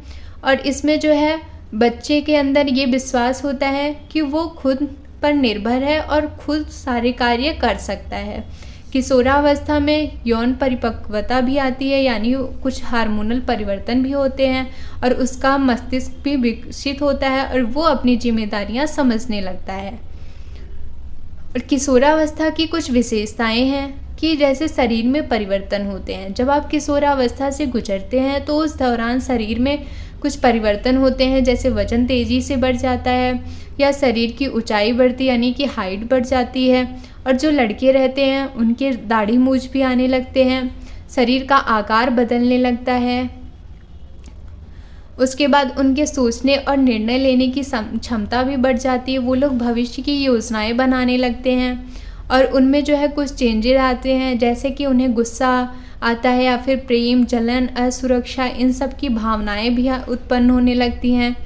और इसमें जो है बच्चे के अंदर ये विश्वास होता है कि वो खुद पर निर्भर है और खुद सारे कार्य कर सकता है। किशोरावस्था में यौन परिपक्वता भी आती है, यानी कुछ हार्मोनल परिवर्तन भी होते हैं और उसका मस्तिष्क भी विकसित होता है और वो अपनी जिम्मेदारियां समझने लगता है। और किशोरावस्था की कुछ विशेषताएं हैं कि जैसे शरीर में परिवर्तन होते हैं। जब आप किशोरावस्था से गुजरते हैं तो उस दौरान शरीर में कुछ परिवर्तन होते हैं, जैसे वजन तेज़ी से बढ़ जाता है या शरीर की ऊंचाई बढ़ती यानी कि हाइट बढ़ जाती है। और जो लड़के रहते हैं उनके दाढ़ी मूंछ भी आने लगते हैं, शरीर का आकार बदलने लगता है। उसके बाद उनके सोचने और निर्णय लेने की क्षमता भी बढ़ जाती है। वो लोग भविष्य की योजनाएं बनाने लगते हैं और उनमें जो है कुछ चेंजेस आते हैं, जैसे कि उन्हें गुस्सा आता है या फिर प्रेम, जलन, असुरक्षा, इन सब की भावनाएं भी उत्पन्न होने लगती हैं।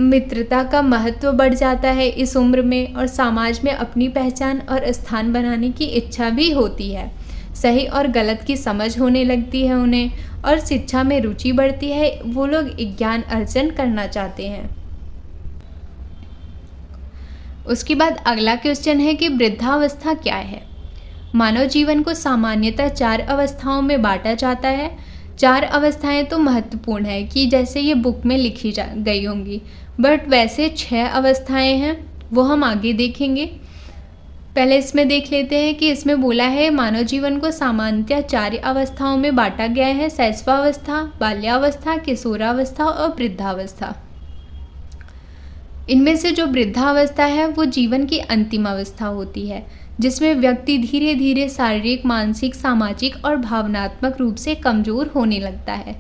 मित्रता का महत्व बढ़ जाता है इस उम्र में और समाज में अपनी पहचान और स्थान बनाने की इच्छा भी होती है। सही और गलत की समझ होने लगती है उन्हें और शिक्षा में रुचि बढ़ती है। वो लोग ज्ञान अर्जन करना चाहते हैं। उसके बाद अगला क्वेश्चन है कि वृद्धावस्था क्या है। मानव जीवन को सामान्यतः 4 अवस्थाओं में बांटा जाता है। 4 अवस्थाएं तो महत्वपूर्ण है कि जैसे ये बुक में लिखी गई होंगी, बट वैसे 6 अवस्थाएं हैं, वो हम आगे देखेंगे। पहले इसमें देख लेते हैं कि इसमें बोला है मानव जीवन को सामान्यतः 4 अवस्थाओं में बांटा गया है: शैशवावस्था, बाल्यावस्था, किशोरावस्था और वृद्धावस्था। इनमें से जो वृद्धावस्था है वो जीवन की अंतिम अवस्था होती है, जिसमें व्यक्ति धीरे धीरे शारीरिक, मानसिक, सामाजिक और भावनात्मक रूप से कमजोर होने लगता है।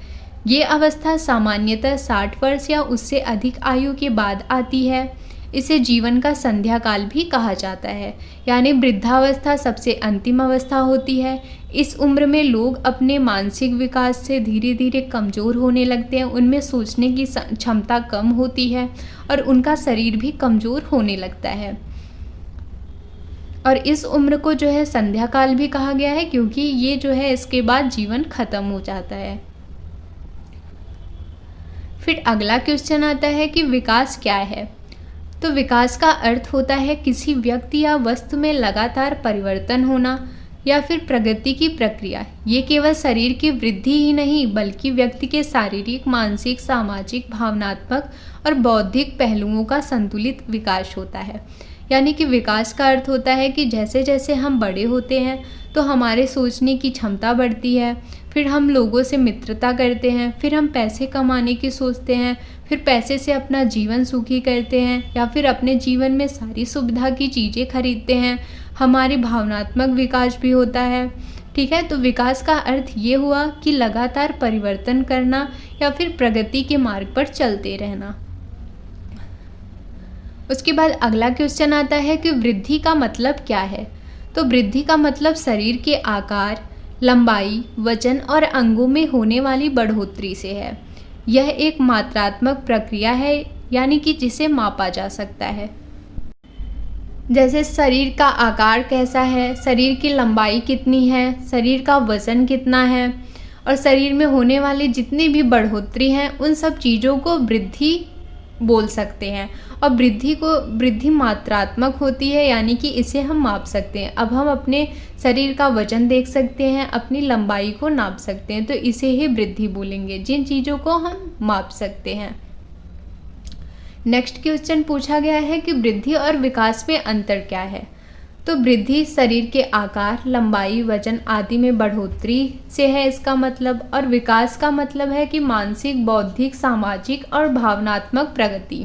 ये अवस्था सामान्यतः 60 वर्ष या उससे अधिक आयु के बाद आती है। इसे जीवन का संध्या काल भी कहा जाता है, यानी वृद्धावस्था सबसे अंतिम अवस्था होती है। इस उम्र में लोग अपने मानसिक विकास से धीरे धीरे कमज़ोर होने लगते हैं, उनमें सोचने की क्षमता कम होती है और उनका शरीर भी कमज़ोर होने लगता है। और इस उम्र को जो है संध्या काल भी कहा गया है, क्योंकि ये जो है इसके बाद जीवन खत्म हो जाता है। फिर अगला क्वेश्चन आता है कि विकास क्या है। तो विकास का अर्थ होता है किसी व्यक्ति या वस्तु में लगातार परिवर्तन होना या फिर प्रगति की प्रक्रिया। ये केवल शरीर की वृद्धि ही नहीं, बल्कि व्यक्ति के शारीरिक, मानसिक, सामाजिक, भावनात्मक और बौद्धिक पहलुओं का संतुलित विकास होता है। यानी कि विकास का अर्थ होता है कि जैसे जैसे हम बड़े होते हैं तो हमारे सोचने की क्षमता बढ़ती है, फिर हम लोगों से मित्रता करते हैं, फिर हम पैसे कमाने की सोचते हैं, फिर पैसे से अपना जीवन सुखी करते हैं या फिर अपने जीवन में सारी सुविधा की चीज़ें खरीदते हैं। हमारी भावनात्मक विकास भी होता है। ठीक है, तो विकास का अर्थ ये हुआ कि लगातार परिवर्तन करना या फिर प्रगति के मार्ग पर चलते रहना। उसके बाद अगला क्वेश्चन आता है कि वृद्धि का मतलब क्या है। तो वृद्धि का मतलब शरीर के आकार, लंबाई, वजन और अंगों में होने वाली बढ़ोतरी से है। यह एक मात्रात्मक प्रक्रिया है, यानी कि जिसे मापा जा सकता है। जैसे शरीर का आकार कैसा है, शरीर की लंबाई कितनी है, शरीर का वजन कितना है और शरीर में होने वाली जितनी भी बढ़ोतरी हैं, उन सब चीज़ों को वृद्धि बोल सकते हैं। और वृद्धि मात्रात्मक होती है, यानी कि इसे हम माप सकते हैं। अब हम अपने शरीर का वजन देख सकते हैं, अपनी लंबाई को नाप सकते हैं, तो इसे ही वृद्धि बोलेंगे, जिन चीज़ों को हम माप सकते हैं। नेक्स्ट क्वेश्चन पूछा गया है कि वृद्धि और विकास में अंतर क्या है। तो वृद्धि शरीर के आकार, लंबाई, वजन आदि में बढ़ोतरी से है इसका मतलब, और विकास का मतलब है कि मानसिक, बौद्धिक, सामाजिक और भावनात्मक प्रगति।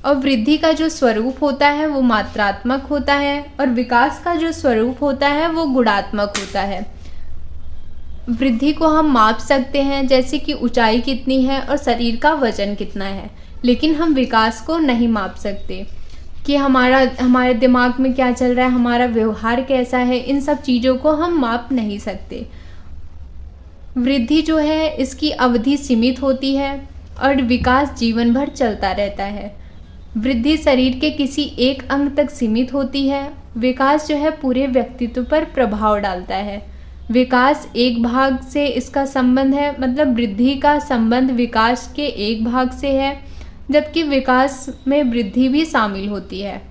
और वृद्धि का जो स्वरूप होता है वो मात्रात्मक होता है और विकास का जो स्वरूप होता है वो गुणात्मक होता है। वृद्धि को हम माप सकते हैं, जैसे कि ऊंचाई कितनी है और शरीर का वजन कितना है, लेकिन हम विकास को नहीं माप सकते कि हमारे दिमाग में क्या चल रहा है, हमारा व्यवहार कैसा है, इन सब चीज़ों को हम माप नहीं सकते। वृद्धि जो है इसकी अवधि सीमित होती है और विकास जीवन भर चलता रहता है। वृद्धि शरीर के किसी एक अंग तक सीमित होती है। विकास जो है पूरे व्यक्तित्व पर प्रभाव डालता है। विकास एक भाग से इसका संबंध है, मतलब वृद्धि का संबंध विकास के एक भाग से है, जबकि विकास में वृद्धि भी शामिल होती है।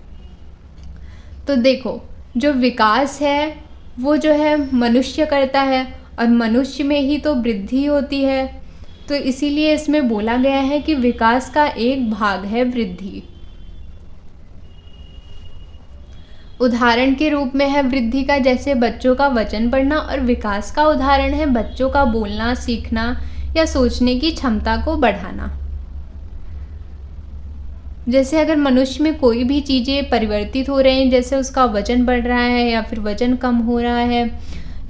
तो देखो, जो विकास है वो जो है मनुष्य करता है, और मनुष्य में ही तो वृद्धि होती है। तो इसीलिए इसमें बोला गया है कि विकास का एक भाग है वृद्धि। उदाहरण के रूप में है वृद्धि का, जैसे बच्चों का वजन बढ़ना, और विकास का उदाहरण है बच्चों का बोलना, सीखना या सोचने की क्षमता को बढ़ाना। जैसे अगर मनुष्य में कोई भी चीज़ें परिवर्तित हो रही हैं, जैसे उसका वजन बढ़ रहा है या फिर वजन कम हो रहा है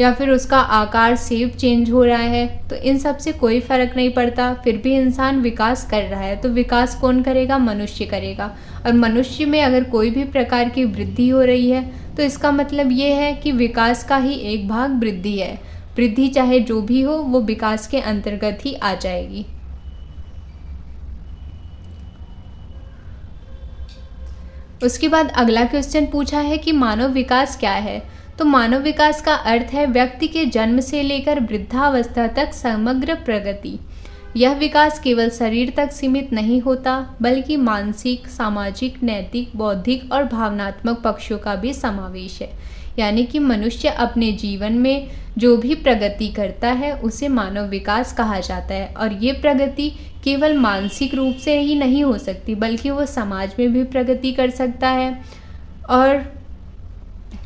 या फिर उसका आकार शेप चेंज हो रहा है, तो इन सब से कोई फ़र्क नहीं पड़ता, फिर भी इंसान विकास कर रहा है। तो विकास कौन करेगा? मनुष्य करेगा। और मनुष्य में अगर कोई भी प्रकार की वृद्धि हो रही है तो इसका मतलब ये है कि विकास का ही एक भाग वृद्धि है। वृद्धि चाहे जो भी हो वो विकास के अंतर्गत ही आ जाएगी। उसके बाद अगला क्वेश्चन पूछा है कि मानव विकास क्या है। तो मानव विकास का अर्थ है व्यक्ति के जन्म से लेकर वृद्धावस्था तक समग्र प्रगति। यह विकास केवल शरीर तक सीमित नहीं होता, बल्कि मानसिक, सामाजिक, नैतिक, बौद्धिक और भावनात्मक पक्षों का भी समावेश है। यानी कि मनुष्य अपने जीवन में जो भी प्रगति करता है उसे मानव विकास कहा जाता है। और ये प्रगति केवल मानसिक रूप से ही नहीं हो सकती, बल्कि वो समाज में भी प्रगति कर सकता है, और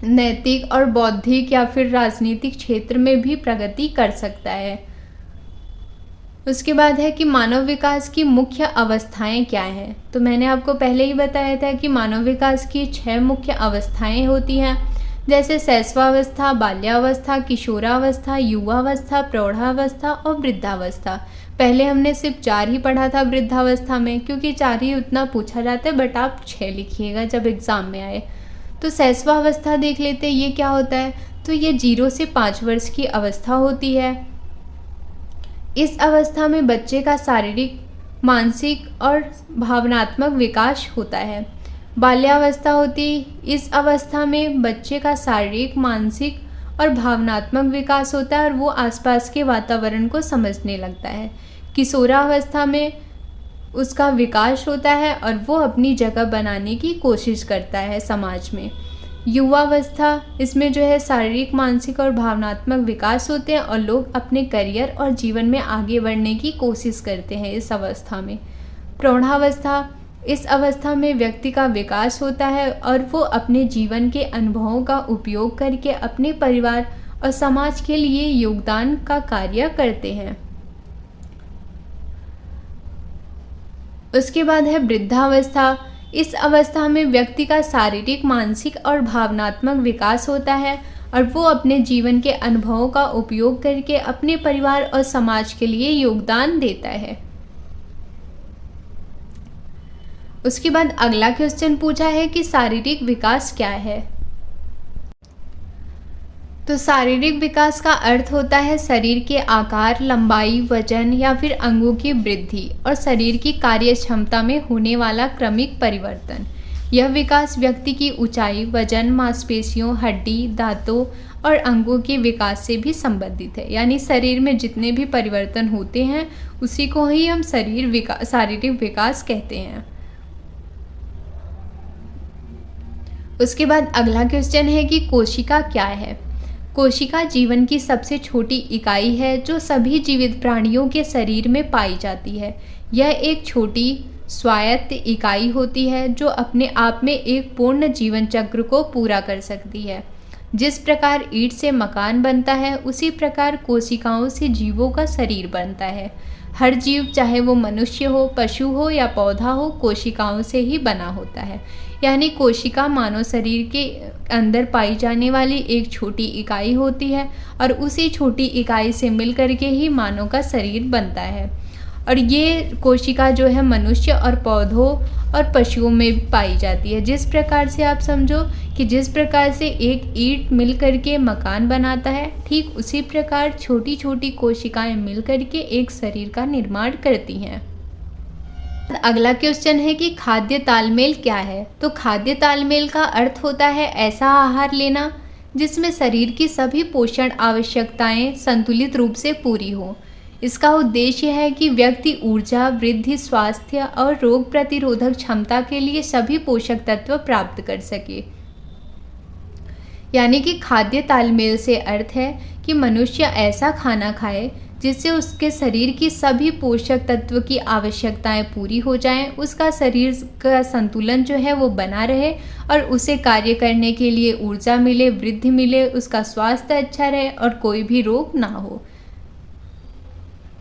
नैतिक और बौद्धिक या फिर राजनीतिक क्षेत्र में भी प्रगति कर सकता है। उसके बाद है कि मानव विकास की मुख्य अवस्थाएं क्या हैं। तो मैंने आपको पहले ही बताया था कि मानव विकास की 6 मुख्य अवस्थाएं होती हैं, जैसे शैशवावस्था, बाल्यावस्था, किशोरावस्था, युवावस्था, प्रौढ़ावस्था और वृद्धावस्था। पहले हमने सिर्फ 4 ही पढ़ा था वृद्धावस्था में, क्योंकि 4 ही उतना पूछा जाता है, बट आप 6 लिखिएगा जब एग्ज़ाम में आए। तो शैशवावस्था देख लेते हैं, ये क्या होता है। तो ये 0 से 5 वर्ष की अवस्था होती है। इस अवस्था में बच्चे का शारीरिक, मानसिक और भावनात्मक विकास होता है। बाल्यावस्था होती, इस अवस्था में बच्चे का शारीरिक, मानसिक और भावनात्मक विकास होता है और वो आसपास के वातावरण को समझने लगता है। किशोरावस्था में उसका विकास होता है और वो अपनी जगह बनाने की कोशिश करता है समाज में। युवावस्था, इसमें जो है शारीरिक, मानसिक और भावनात्मक विकास होते हैं और लोग अपने करियर और जीवन में आगे बढ़ने की कोशिश करते हैं इस अवस्था में। प्रौढ़ावस्था, इस अवस्था में व्यक्ति का विकास होता है और वो अपने जीवन के अनुभवों का उपयोग करके अपने परिवार और समाज के लिए योगदान का कार्य करते हैं। उसके बाद है वृद्धावस्था। इस अवस्था में व्यक्ति का शारीरिक, मानसिक और भावनात्मक विकास होता है और वो अपने जीवन के अनुभवों का उपयोग करके अपने परिवार और समाज के लिए योगदान देता है। उसके बाद अगला क्वेश्चन पूछा है कि शारीरिक विकास क्या है। तो शारीरिक विकास का अर्थ होता है शरीर के आकार, लंबाई, वजन या फिर अंगों की वृद्धि और शरीर की कार्य क्षमता में होने वाला क्रमिक परिवर्तन। यह विकास व्यक्ति की ऊंचाई, वजन, मांसपेशियों, हड्डी, दांतों और अंगों के विकास से भी संबंधित है। यानी शरीर में जितने भी परिवर्तन होते हैं उसी को ही हम शारीरिक विकास कहते हैं। उसके बाद अगला क्वेश्चन है कि कोशिका क्या है। कोशिका जीवन की सबसे छोटी इकाई है जो सभी जीवित प्राणियों के शरीर में पाई जाती है। यह एक छोटी स्वायत्त इकाई होती है जो अपने आप में एक पूर्ण जीवन चक्र को पूरा कर सकती है। जिस प्रकार ईंट से मकान बनता है उसी प्रकार कोशिकाओं से जीवों का शरीर बनता है। हर जीव, चाहे वो मनुष्य हो, पशु हो या पौधा हो, कोशिकाओं से ही बना होता है। यानी कोशिका मानव शरीर के अंदर पाई जाने वाली एक छोटी इकाई होती है और उसी छोटी इकाई से मिलकर के ही मानव का शरीर बनता है। और ये कोशिका जो है मनुष्य और पौधों और पशुओं में भी पाई जाती है। जिस प्रकार से आप समझो कि जिस प्रकार से एक ईंट मिल करके मकान बनाता है, ठीक उसी प्रकार छोटी छोटी कोशिकाएं मिल करके एक शरीर का निर्माण करती हैं। अगला क्वेश्चन है कि खाद्य तालमेल क्या है। तो खाद्य तालमेल का अर्थ होता है ऐसा आहार लेना जिसमें शरीर की सभी पोषण आवश्यकताएं संतुलित रूप से पूरी हो। इसका उद्देश्य है कि व्यक्ति ऊर्जा, वृद्धि, स्वास्थ्य और रोग प्रतिरोधक क्षमता के लिए सभी पोषक तत्व प्राप्त कर सके। यानी कि खाद्य तालमेल से अर्थ है कि मनुष्य ऐसा खाना खाए जिससे उसके शरीर की सभी पोषक तत्व की आवश्यकताएं पूरी हो जाएं, उसका शरीर का संतुलन जो है वो बना रहे और उसे कार्य करने के लिए ऊर्जा मिले, वृद्धि मिले, उसका स्वास्थ्य अच्छा रहे और कोई भी रोग ना हो।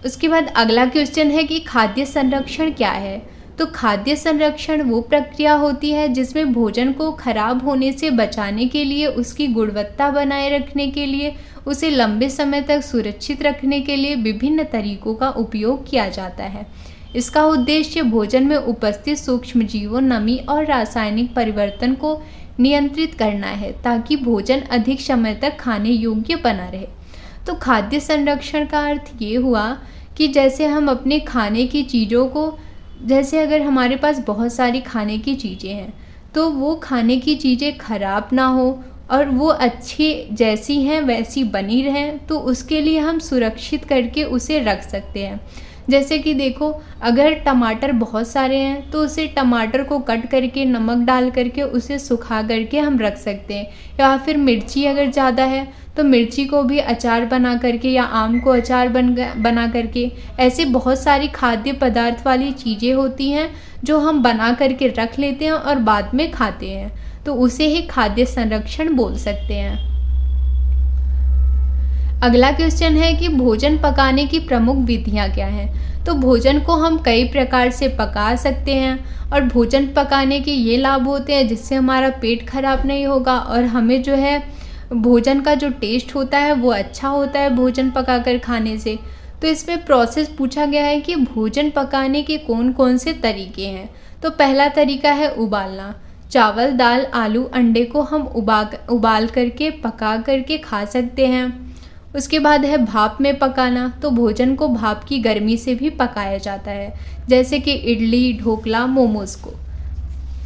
उसके बाद अगला क्वेश्चन है कि खाद्य संरक्षण क्या है। तो खाद्य संरक्षण वो प्रक्रिया होती है जिसमें भोजन को खराब होने से बचाने के लिए, उसकी गुणवत्ता बनाए रखने के लिए, उसे लंबे समय तक सुरक्षित रखने के लिए विभिन्न तरीकों का उपयोग किया जाता है। इसका उद्देश्य भोजन में उपस्थित सूक्ष्मजीवों, नमी और रासायनिक परिवर्तन को नियंत्रित करना है ताकि भोजन अधिक समय तक खाने योग्य बना रहे। तो खाद्य संरक्षण का अर्थ ये हुआ कि जैसे हम अपने खाने की चीज़ों को, जैसे अगर हमारे पास बहुत सारी खाने की चीज़ें हैं तो वो खाने की चीज़ें खराब ना हो और वो अच्छी जैसी हैं वैसी बनी रहें, तो उसके लिए हम सुरक्षित करके उसे रख सकते हैं। जैसे कि देखो, अगर टमाटर बहुत सारे हैं तो उसे टमाटर को कट करके, नमक डाल करके उसे सुखा करके हम रख सकते हैं। या फिर मिर्ची अगर ज़्यादा है तो मिर्ची को भी अचार बना करके, या आम को अचार बना करके, ऐसे बहुत सारी खाद्य पदार्थ वाली चीज़ें होती हैं जो हम बना करके रख लेते हैं और बाद में खाते हैं, तो उसे ही खाद्य संरक्षण बोल सकते हैं। अगला क्वेश्चन है कि भोजन पकाने की प्रमुख विधियां क्या हैं। तो भोजन को हम कई प्रकार से पका सकते हैं और भोजन पकाने के ये लाभ होते हैं जिससे हमारा पेट खराब नहीं होगा और हमें जो है भोजन का जो टेस्ट होता है वो अच्छा होता है भोजन पकाकर खाने से। तो इसमें प्रोसेस पूछा गया है कि भोजन पकाने के कौन कौन से तरीके हैं। तो पहला तरीका है उबालना। चावल, दाल, आलू, अंडे को हम उबाल करके, पका करके खा सकते हैं। उसके बाद है भाप में पकाना। तो भोजन को भाप की गर्मी से भी पकाया जाता है, जैसे कि इडली, ढोकला, मोमोज को।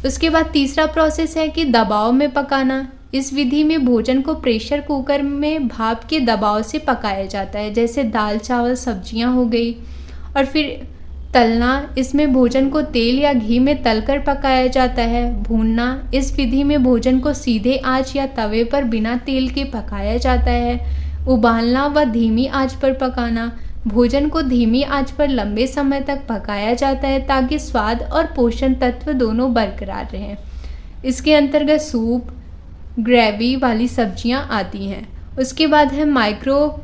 उसके बाद तीसरा प्रोसेस है कि दबाव में पकाना। इस विधि में भोजन को प्रेशर कुकर में भाप के दबाव से पकाया जाता है, जैसे दाल, चावल, सब्जियां हो गई। और फिर तलना, इसमें भोजन को तेल या घी में तलकर पकाया जाता है। भूनना, इस विधि में भोजन को सीधे आंच या तवे पर बिना तेल के पकाया जाता है। उबालना व धीमी आंच पर पकाना, भोजन को धीमी आंच पर लंबे समय तक पकाया जाता है ताकि स्वाद और पोषण तत्व दोनों बरकरार रहें। इसके अंतर्गत सूप, ग्रेवी वाली सब्जियां आती हैं। उसके बाद है माइक्रोवेव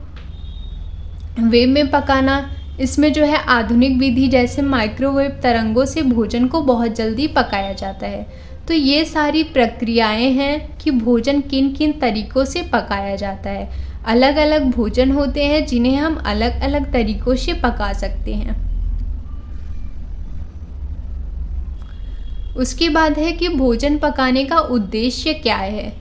में पकाना। इसमें जो है आधुनिक विधि जैसे माइक्रोवेव तरंगों से भोजन को बहुत जल्दी पकाया जाता है। तो ये सारी प्रक्रियाएं हैं कि भोजन किन किन तरीक़ों से पकाया जाता है। अलग अलग भोजन होते हैं जिन्हें हम अलग अलग तरीक़ों से पका सकते हैं। उसके बाद है कि भोजन पकाने का उद्देश्य क्या है।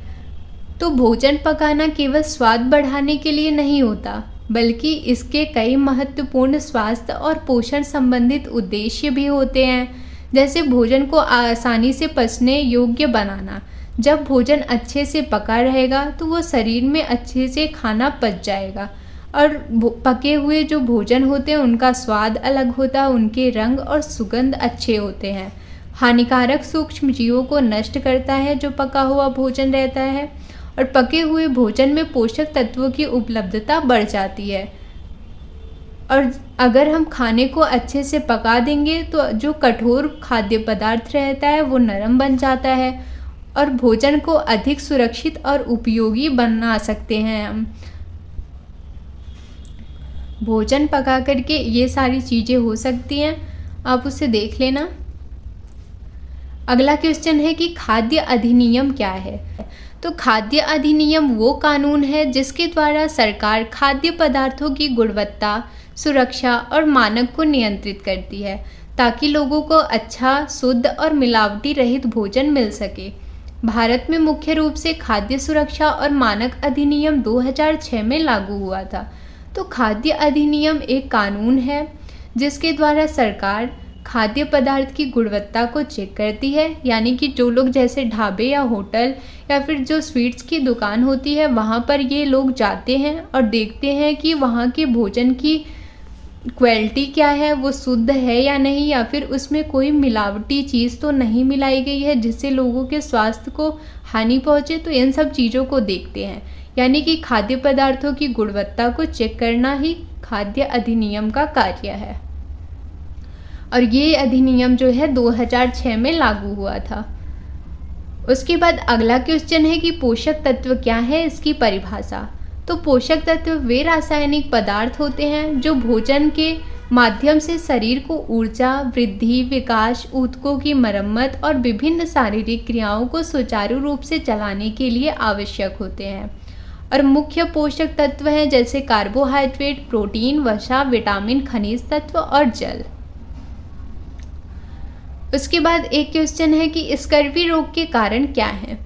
तो भोजन पकाना केवल स्वाद बढ़ाने के लिए नहीं होता, बल्कि इसके कई महत्वपूर्ण स्वास्थ्य और पोषण संबंधित उद्देश्य भी होते हैं। जैसे भोजन को आसानी से पचने योग्य बनाना। जब भोजन अच्छे से पका रहेगा तो वो शरीर में अच्छे से खाना पच जाएगा। और पके हुए जो भोजन होते हैं उनका स्वाद अलग होता है, उनके रंग और सुगंध अच्छे होते हैं। हानिकारक सूक्ष्म जीवों को नष्ट करता है जो पका हुआ भोजन रहता है, और पके हुए भोजन में पोषक तत्वों की उपलब्धता बढ़ जाती है। और अगर हम खाने को अच्छे से पका देंगे तो जो कठोर खाद्य पदार्थ रहता है वो नरम बन जाता है और भोजन को अधिक सुरक्षित और उपयोगी बना सकते हैं हम। भोजन पका करके ये सारी चीज़ें हो सकती हैं, आप उसे देख लेना। अगला क्वेश्चन है कि खाद्य अधिनियम क्या है। तो खाद्य अधिनियम वो कानून है जिसके द्वारा सरकार खाद्य पदार्थों की गुणवत्ता, सुरक्षा और मानक को नियंत्रित करती है ताकि लोगों को अच्छा, शुद्ध और मिलावटी रहित भोजन मिल सके। भारत में मुख्य रूप से खाद्य सुरक्षा और मानक अधिनियम 2006 में लागू हुआ था। तो खाद्य अधिनियम एक कानून है जिसके द्वारा सरकार खाद्य पदार्थ की गुणवत्ता को चेक करती है, यानी कि जो लोग जैसे ढाबे या होटल या फिर जो स्वीट्स की दुकान होती है वहाँ पर ये लोग जाते हैं और देखते हैं कि वहाँ के भोजन की क्वालिटी क्या है, वो शुद्ध है या नहीं, या फिर उसमें कोई मिलावटी चीज़ तो नहीं मिलाई गई है जिससे लोगों के स्वास्थ्य को हानि पहुँचे। तो इन सब चीज़ों को देखते हैं, यानी कि खाद्य पदार्थों की गुणवत्ता को चेक करना ही खाद्य अधिनियम का कार्य है। और ये अधिनियम जो है 2006 में लागू हुआ था। उसके बाद अगला क्वेश्चन है कि पोषक तत्व क्या है, इसकी परिभाषा। तो पोषक तत्व वे रासायनिक पदार्थ होते हैं जो भोजन के माध्यम से शरीर को ऊर्जा, वृद्धि, विकास, ऊतकों की मरम्मत और विभिन्न शारीरिक क्रियाओं को सुचारू रूप से चलाने के लिए आवश्यक होते हैं। और मुख्य पोषक तत्व हैं जैसे कार्बोहाइड्रेट, प्रोटीन, वसा, विटामिन, खनिज तत्व और जल। उसके बाद एक क्वेश्चन है कि स्कर्वी रोग के कारण क्या है।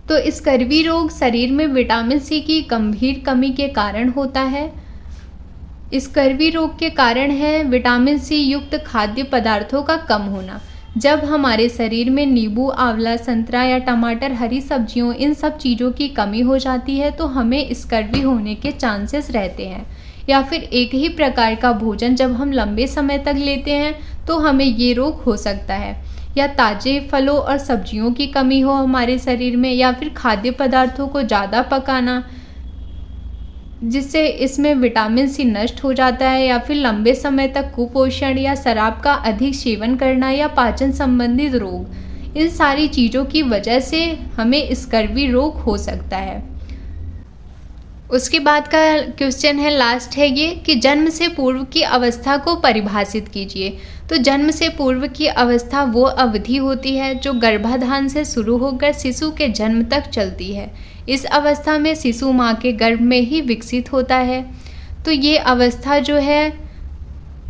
तो स्कर्वी रोग शरीर में विटामिन सी की गंभीर कमी के कारण होता है। स्कर्वी रोग के कारण है विटामिन सी युक्त खाद्य पदार्थों का कम होना। जब हमारे शरीर में नींबू, आंवला, संतरा या टमाटर, हरी सब्जियों, इन सब चीज़ों की कमी हो जाती है तो हमें स्कर्वी होने के चांसेस रहते हैं। या फिर एक ही प्रकार का भोजन जब हम लंबे समय तक लेते हैं तो हमें ये रोग हो सकता है। या ताज़े फलों और सब्जियों की कमी हो हमारे शरीर में, या फिर खाद्य पदार्थों को ज़्यादा पकाना जिससे इसमें विटामिन सी नष्ट हो जाता है, या फिर लंबे समय तक कुपोषण या शराब का अधिक सेवन करना या पाचन संबंधित रोग, इन सारी चीज़ों की वजह से हमें स्कर्वी रोग हो सकता है। उसके बाद का क्वेश्चन है, लास्ट है ये कि जन्म से पूर्व की अवस्था को परिभाषित कीजिए। तो जन्म से पूर्व की अवस्था वो अवधि होती है जो गर्भाधान से शुरू होकर शिशु के जन्म तक चलती है। इस अवस्था में शिशु माँ के गर्भ में ही विकसित होता है। तो ये अवस्था जो है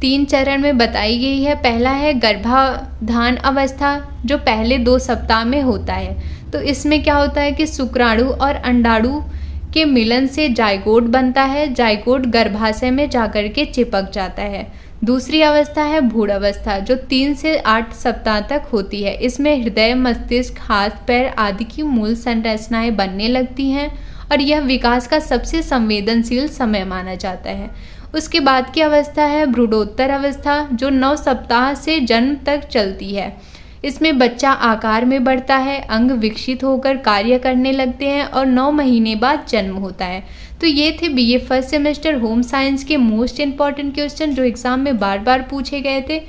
3 चरण में बताई गई है। पहला है गर्भाधान अवस्था जो पहले 2 सप्ताह में होता है। तो इसमें क्या होता है कि शुक्राणु और अंडाणु के मिलन से जाइगोट बनता है। जाइगोट गर्भाशय में जाकर के चिपक जाता है। दूसरी अवस्था है भ्रूण अवस्था जो 3 से 8 सप्ताह तक होती है। इसमें हृदय, मस्तिष्क, हाथ, पैर आदि की मूल संरचनाएं बनने लगती हैं और यह विकास का सबसे संवेदनशील समय माना जाता है। उसके बाद की अवस्था है भ्रूणोत्तर अवस्था जो 9 सप्ताह से जन्म तक चलती है। इसमें बच्चा आकार में बढ़ता है, अंग विकसित होकर कार्य करने लगते हैं और 9 महीने बाद जन्म होता है। तो ये थे BA first semester home science के मोस्ट इम्पॉर्टेंट क्वेश्चन जो एग्जाम में बार बार पूछे गए थे।